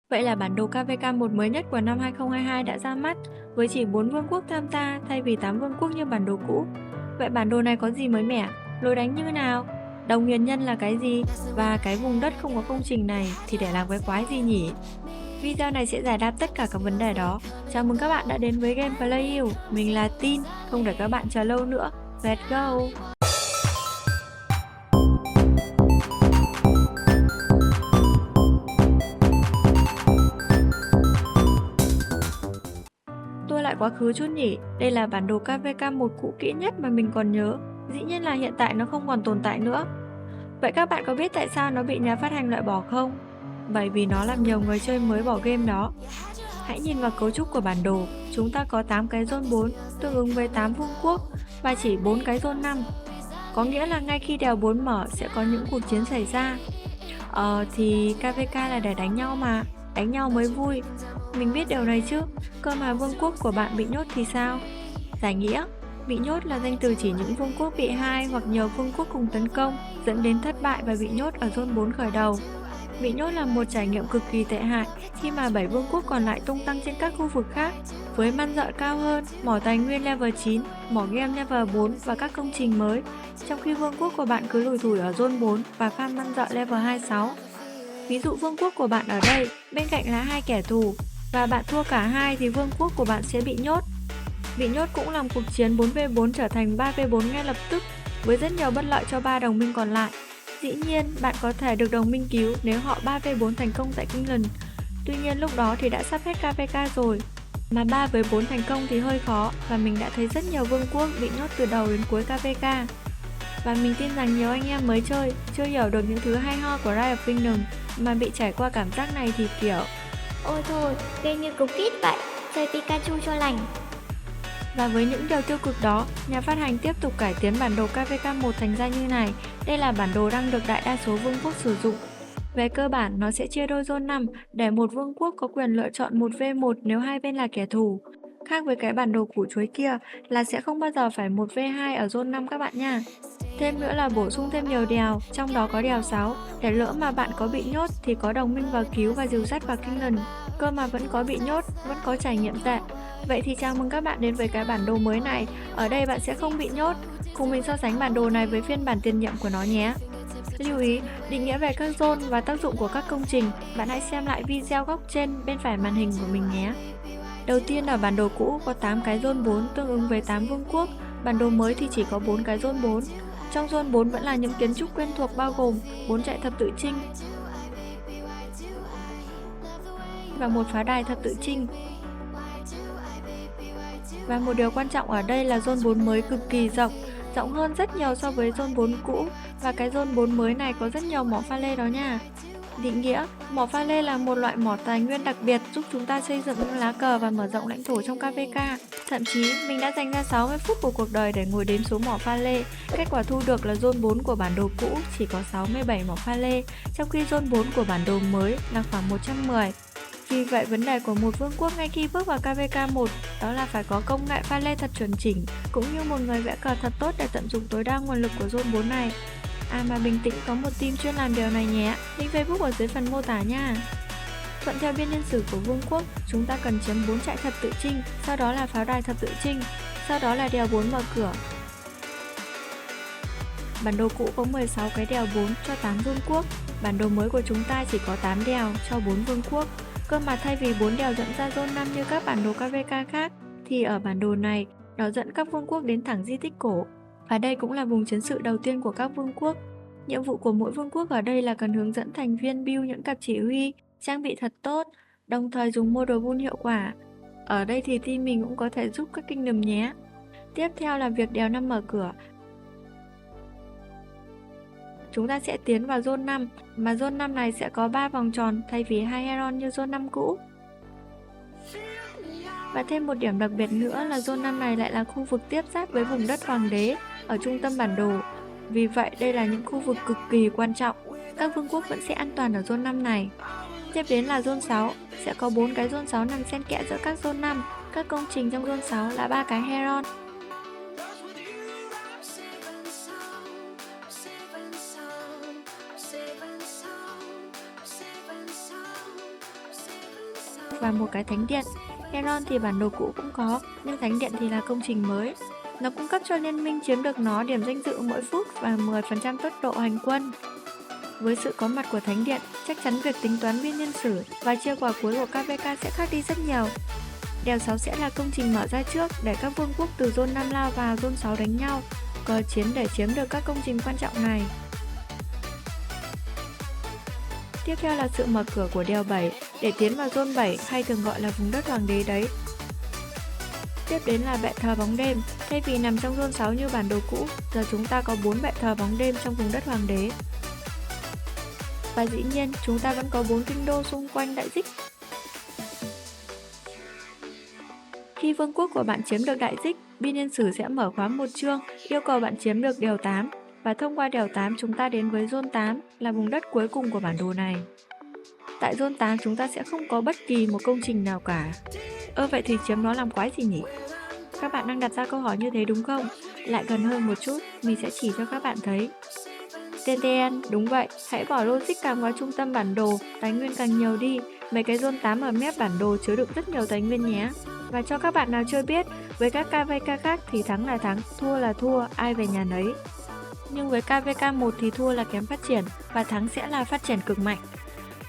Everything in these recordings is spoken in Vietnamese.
Vậy là bản đồ KVK1 mới nhất của năm 2022 đã ra mắt, với chỉ 4 vương quốc tham gia thay vì 8 vương quốc như bản đồ cũ. Vậy bản đồ này có gì mới mẻ? Lối đánh như nào? Đồng huyền nhân là cái gì? Và cái vùng đất không có công trình này thì để làm cái quái gì nhỉ? Video này sẽ giải đáp tất cả các vấn đề đó. Chào mừng các bạn đã đến với Game Play You. Mình là Tin, không để các bạn chờ lâu nữa. Let's go! Tua lại quá khứ chút nhỉ, đây là bản đồ KVK1 cũ kỹ nhất mà mình còn nhớ. Dĩ nhiên là hiện tại nó không còn tồn tại nữa. Vậy các bạn có biết tại sao nó bị nhà phát hành loại bỏ không? Bởi vì nó làm nhiều người chơi mới bỏ game đó. Hãy nhìn vào cấu trúc của bản đồ, chúng ta có 8 cái zone 4, tương ứng với 8 vương quốc, và chỉ 4 cái zone 5. Có nghĩa là ngay khi đèo 4 mở sẽ có những cuộc chiến xảy ra. Thì KVK là để đánh nhau mà, đánh nhau mới vui. Mình biết điều này chứ, cơ mà vương quốc của bạn bị nhốt thì sao? Giải nghĩa, bị nhốt là danh từ chỉ những vương quốc bị hai hoặc nhiều vương quốc cùng tấn công, dẫn đến thất bại và bị nhốt ở zone 4 khởi đầu. Bị nhốt là một trải nghiệm cực kỳ tệ hại khi mà 7 vương quốc còn lại tung tăng trên các khu vực khác, với man dợ cao hơn, mỏ tài nguyên level 9, mỏ game level 4 và các công trình mới, trong khi vương quốc của bạn cứ lủi thủi ở zone 4 và farm man dợ level 26. Ví dụ vương quốc của bạn ở đây, bên cạnh là hai kẻ thù, và bạn thua cả hai thì vương quốc của bạn sẽ bị nhốt. Bị nhốt cũng làm cuộc chiến 4v4 trở thành 3v4 ngay lập tức, với rất nhiều bất lợi cho 3 đồng minh còn lại. Dĩ nhiên, bạn có thể được đồng minh cứu nếu họ 3v4 thành công tại Kingland. Tuy nhiên lúc đó thì đã sắp hết KVK rồi. Mà 3 với 4 thành công thì hơi khó, và mình đã thấy rất nhiều vương quốc bị nhốt từ đầu đến cuối KVK. Và mình tin rằng nhiều anh em mới chơi, chưa hiểu được những thứ hay ho của Rise of Kingdom, mà bị trải qua cảm giác này thì kiểu Ôi thôi, game như cục kít vậy, chơi Pikachu cho lành. Và với những điều tiêu cực đó, nhà phát hành tiếp tục cải tiến bản đồ KVK1 thành ra như này. Đây là bản đồ đang được đại đa số vương quốc sử dụng. Về cơ bản, nó sẽ chia đôi zone 5 để một vương quốc có quyền lựa chọn 1v1 nếu hai bên là kẻ thù. Khác với cái bản đồ củ chuối kia là sẽ không bao giờ phải 1v2 ở zone 5 các bạn nha. Thêm nữa là bổ sung thêm nhiều đèo, trong đó có đèo 6, để lỡ mà bạn có bị nhốt thì có đồng minh vào cứu và dìu dắt vào Kingland. Cơ mà vẫn có bị nhốt, vẫn có trải nghiệm tệ. Vậy thì chào mừng các bạn đến với cái bản đồ mới này. Ở đây bạn sẽ không bị nhốt. Cùng mình so sánh bản đồ này với phiên bản tiền nhiệm của nó nhé. Lưu ý, định nghĩa về các zone và tác dụng của các công trình, bạn hãy xem lại video góc trên bên phải màn hình của mình nhé. Đầu tiên ở bản đồ cũ có 8 cái zone 4 tương ứng với 8 vương quốc, bản đồ mới thì chỉ có 4 cái zone 4. Trong zone 4 vẫn là những kiến trúc quen thuộc bao gồm 4 trại thập tự chinh và một pháo đài thập tự chinh. Và một điều quan trọng ở đây là zone 4 mới cực kỳ rộng, rộng hơn rất nhiều so với zone 4 cũ, và cái zone 4 mới này có rất nhiều mỏ pha lê đó nha. Định nghĩa, mỏ pha lê là một loại mỏ tài nguyên đặc biệt giúp chúng ta xây dựng những lá cờ và mở rộng lãnh thổ trong KVK. Thậm chí, mình đã dành ra 60 phút của cuộc đời để ngồi đếm số mỏ pha lê. Kết quả thu được là zone 4 của bản đồ cũ chỉ có 67 mỏ pha lê, trong khi zone 4 của bản đồ mới là khoảng 110. Vì vậy, vấn đề của một vương quốc ngay khi bước vào KVK1 đó là phải có công nghệ pha lê thật chuẩn chỉnh, cũng như một người vẽ cờ thật tốt để tận dụng tối đa nguồn lực của zone 4 này. Mà bình tĩnh, có một team chuyên làm điều này nhé, link Facebook ở dưới phần mô tả nha. Thuận theo biên niên sử của vương quốc, chúng ta cần chiếm 4 trại thập tự chinh, sau đó là pháo đài thập tự chinh, sau đó là đèo 4 mở cửa. Bản đồ cũ có 16 cái đèo 4 cho 8 vương quốc, bản đồ mới của chúng ta chỉ có 8 đèo cho 4 vương quốc. Cơ mà thay vì 4 đèo dẫn ra zone 5 như các bản đồ KVK khác, thì ở bản đồ này, nó dẫn các vương quốc đến thẳng di tích cổ. Và đây cũng là vùng chiến sự đầu tiên của các vương quốc. Nhiệm vụ của mỗi vương quốc ở đây là cần hướng dẫn thành viên build những cặp chỉ huy, trang bị thật tốt, đồng thời dùng model build hiệu quả. Ở đây thì team mình cũng có thể giúp các kingdom nhé. Tiếp theo là việc đèo 5 mở cửa. Chúng ta sẽ tiến vào zone 5, mà zone 5 này sẽ có 3 vòng tròn thay vì 2 heron như zone 5 cũ. Và thêm một điểm đặc biệt nữa là zone 5 này lại là khu vực tiếp giáp với vùng đất hoàng đế ở trung tâm bản đồ. Vì vậy, đây là những khu vực cực kỳ quan trọng. Các vương quốc vẫn sẽ an toàn ở zone 5 này. Tiếp đến là zone 6, sẽ có 4 cái zone 6 nằm xen kẽ giữa các zone 5. Các công trình trong zone 6 là 3 cái heron. và một cái thánh điện. Heron thì bản đồ cũ cũng có, nhưng thánh điện thì là công trình mới. Nó cung cấp cho liên minh chiếm được nó điểm danh dự mỗi phút và 10% tốc độ hành quân. Với sự có mặt của thánh điện, chắc chắn việc tính toán biên niên sử và chia quả cuối của KVK sẽ khác đi rất nhiều. Đèo 6 sẽ là công trình mở ra trước để các vương quốc từ Zone 5 lao vào Zone 6 đánh nhau, cờ chiến để chiếm được các công trình quan trọng này. Tiếp theo là sự mở cửa của đèo 7 để tiến vào Zone 7 hay thường gọi là vùng đất hoàng đế đấy. Tiếp đến là bệ thờ bóng đêm, thay vì nằm trong Zone 6 như bản đồ cũ, giờ chúng ta có 4 bệ thờ bóng đêm trong vùng đất hoàng đế. Và dĩ nhiên, chúng ta vẫn có 4 kinh đô xung quanh đại dịch. Khi vương quốc của bạn chiếm được đại dịch, biên niên sử sẽ mở khóa một chương, yêu cầu bạn chiếm được đèo 8. Và thông qua đèo 8 chúng ta đến với Zone 8, là vùng đất cuối cùng của bản đồ này. Tại Zone 8 chúng ta sẽ không có bất kỳ một công trình nào cả. Vậy thì chiếm nó làm quái gì nhỉ? Các bạn đang đặt ra câu hỏi như thế đúng không? Lại gần hơn một chút, mình sẽ chỉ cho các bạn thấy. TTN, đúng vậy, hãy bỏ logic càng vào trung tâm bản đồ, tài nguyên càng nhiều đi. Mấy cái Zone 8 ở mép bản đồ chứa đựng rất nhiều tài nguyên nhé. Và cho các bạn nào chưa biết, với các KVK khác thì thắng là thắng, thua là thua, ai về nhà nấy. Nhưng với KVK 1 thì thua là kém phát triển, và thắng sẽ là phát triển cực mạnh.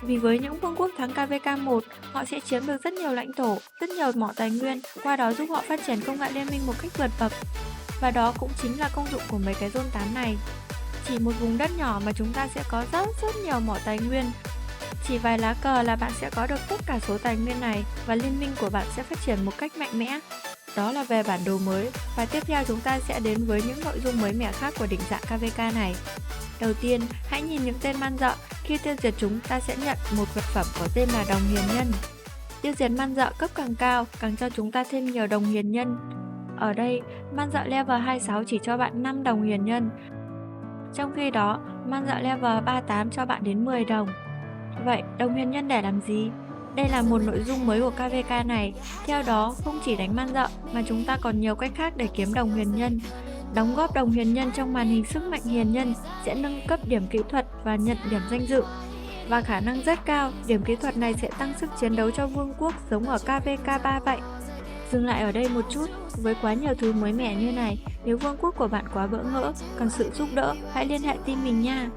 Vì với những vương quốc thắng KVK 1, họ sẽ chiếm được rất nhiều lãnh thổ, rất nhiều mỏ tài nguyên, qua đó giúp họ phát triển công nghệ liên minh một cách vượt bậc. Và đó cũng chính là công dụng của mấy cái Zone 8 này. Chỉ một vùng đất nhỏ mà chúng ta sẽ có rất nhiều mỏ tài nguyên. Chỉ vài lá cờ là bạn sẽ có được tất cả số tài nguyên này và liên minh của bạn sẽ phát triển một cách mạnh mẽ. Đó là về bản đồ mới, và tiếp theo chúng ta sẽ đến với những nội dung mới mẻ khác của định dạng KVK này. Đầu tiên, hãy nhìn những tên man dợ, khi tiêu diệt chúng ta sẽ nhận một vật phẩm có tên là đồng hiền nhân. Tiêu diệt man dợ cấp càng cao, càng cho chúng ta thêm nhiều đồng hiền nhân. Ở đây, man dợ level 26 chỉ cho bạn 5 đồng hiền nhân. Trong khi đó, man dợ level 38 cho bạn đến 10 đồng. Vậy, đồng hiền nhân để làm gì? Đây là một nội dung mới của KVK này. Theo đó, không chỉ đánh man dợ mà chúng ta còn nhiều cách khác để kiếm đồng huyền nhân. Đóng góp đồng huyền nhân trong màn hình sức mạnh hiền nhân sẽ nâng cấp điểm kỹ thuật và nhận điểm danh dự. Và khả năng rất cao, điểm kỹ thuật này sẽ tăng sức chiến đấu cho vương quốc giống ở KVK 3 vậy. Dừng lại ở đây một chút, với quá nhiều thứ mới mẻ như này, nếu vương quốc của bạn quá bỡ ngỡ, cần sự giúp đỡ, hãy liên hệ team mình nha.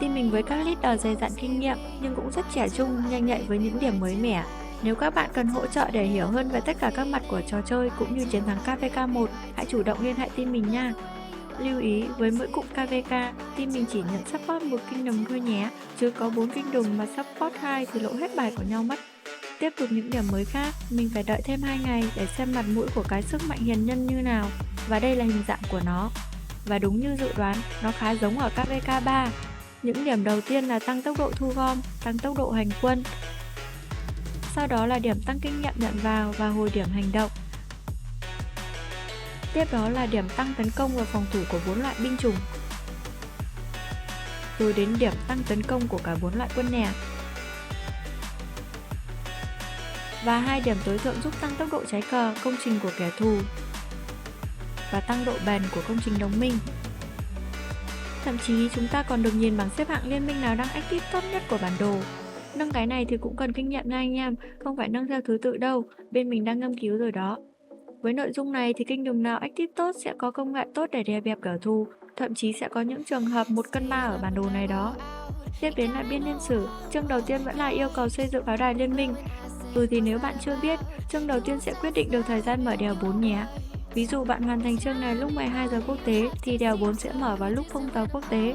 Team mình với các leader dày dặn kinh nghiệm nhưng cũng rất trẻ trung, nhanh nhạy với những điểm mới mẻ. Nếu các bạn cần hỗ trợ để hiểu hơn về tất cả các mặt của trò chơi cũng như chiến thắng KVK 1, hãy chủ động liên hệ team mình nha. Lưu ý, với mỗi cụm KVK, team mình chỉ nhận support một kingdom thôi nhé, chứ có 4 kingdom mà support 2 thì lộ hết bài của nhau mất. Tiếp tục những điểm mới khác, mình phải đợi thêm 2 ngày để xem mặt mũi của cái sức mạnh hiền nhân như nào, và đây là hình dạng của nó. Và đúng như dự đoán, nó khá giống ở KVK 3. Những điểm đầu tiên là tăng tốc độ thu gom, tăng tốc độ hành quân. Sau đó là điểm tăng kinh nghiệm nhận vào và hồi điểm hành động. Tiếp đó là điểm tăng tấn công và phòng thủ của 4 loại binh chủng. Rồi đến điểm tăng tấn công của cả 4 loại quân nè. Và 2 điểm tối thượng giúp tăng tốc độ trái cờ, công trình của kẻ thù và tăng độ bền của công trình đồng minh. Thậm chí chúng ta còn được nhìn bảng xếp hạng liên minh nào đang active tốt nhất của bản đồ. Nâng cái này thì cũng cần kinh nghiệm nha anh em, không phải nâng theo thứ tự đâu, bên mình đang ngâm cứu rồi đó. Với nội dung này thì kingdom nào active tốt sẽ có công nghệ tốt để đè bẹp kẻ thù, thậm chí sẽ có những trường hợp 1 cân 3 ở bản đồ này đó. Tiếp đến là biên niên sử, chương đầu tiên vẫn là yêu cầu xây dựng pháo đài liên minh. Thì nếu bạn chưa biết, chương đầu tiên sẽ quyết định được thời gian mở đèo 4 nhé. Ví dụ bạn hoàn thành chương này lúc 12 giờ quốc tế thì đèo 4 sẽ mở vào lúc 0 giờ quốc tế.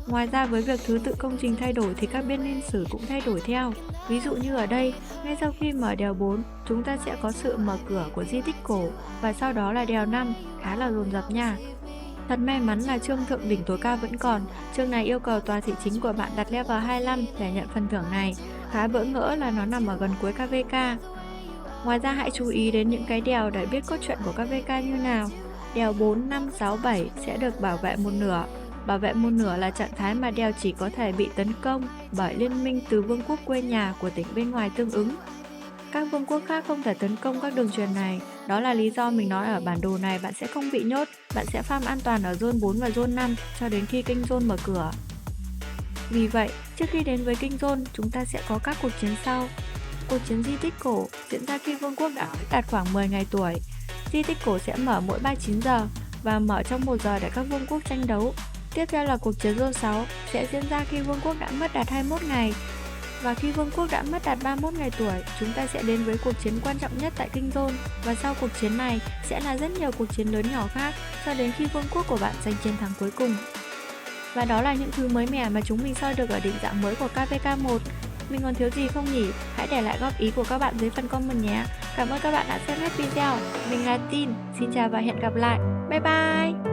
Ngoài ra với việc thứ tự công trình thay đổi thì các biên niên sử cũng thay đổi theo. Ví dụ như ở đây, ngay sau khi mở đèo 4, chúng ta sẽ có sự mở cửa của di tích cổ và sau đó là đèo 5, khá là dồn dập nha. Thật may mắn là chương thượng đỉnh tối cao vẫn còn, chương này yêu cầu tòa thị chính của bạn đặt level 25 để nhận phần thưởng này. Khá bỡ ngỡ là nó nằm ở gần cuối KVK. Ngoài ra hãy chú ý đến những cái đèo để biết cốt truyện của KVK như nào. Đèo 4, 5, 6, 7 sẽ được bảo vệ một nửa. Bảo vệ một nửa là trạng thái mà đèo chỉ có thể bị tấn công bởi liên minh từ vương quốc quê nhà của tỉnh bên ngoài tương ứng. Các vương quốc khác không thể tấn công các đường truyền này. Đó là lý do mình nói ở bản đồ này bạn sẽ không bị nhốt. Bạn sẽ farm an toàn ở zone 4 và zone 5 cho đến khi kinh zone mở cửa. Vì vậy, trước khi đến với kinh zone, chúng ta sẽ có các cuộc chiến sau. Cuộc chiến di tích cổ diễn ra khi vương quốc đã đạt khoảng 10 ngày tuổi. Di tích cổ sẽ mở mỗi 39 giờ và mở trong 1 giờ để các vương quốc tranh đấu. Tiếp theo là cuộc chiến Zone 6 sẽ diễn ra khi vương quốc đã mất đạt 21 ngày. Và khi vương quốc đã mất đạt 31 ngày tuổi, chúng ta sẽ đến với cuộc chiến quan trọng nhất tại Kinh Zone. Và sau cuộc chiến này sẽ là rất nhiều cuộc chiến lớn nhỏ khác cho đến khi vương quốc của bạn giành chiến thắng cuối cùng. Và đó là những thứ mới mẻ mà chúng mình soi được ở định dạng mới của KVK1. Mình còn thiếu gì không nhỉ? Hãy để lại góp ý của các bạn dưới phần comment nhé. Cảm ơn các bạn đã xem hết video. Mình là Tin. Xin chào và hẹn gặp lại. Bye bye!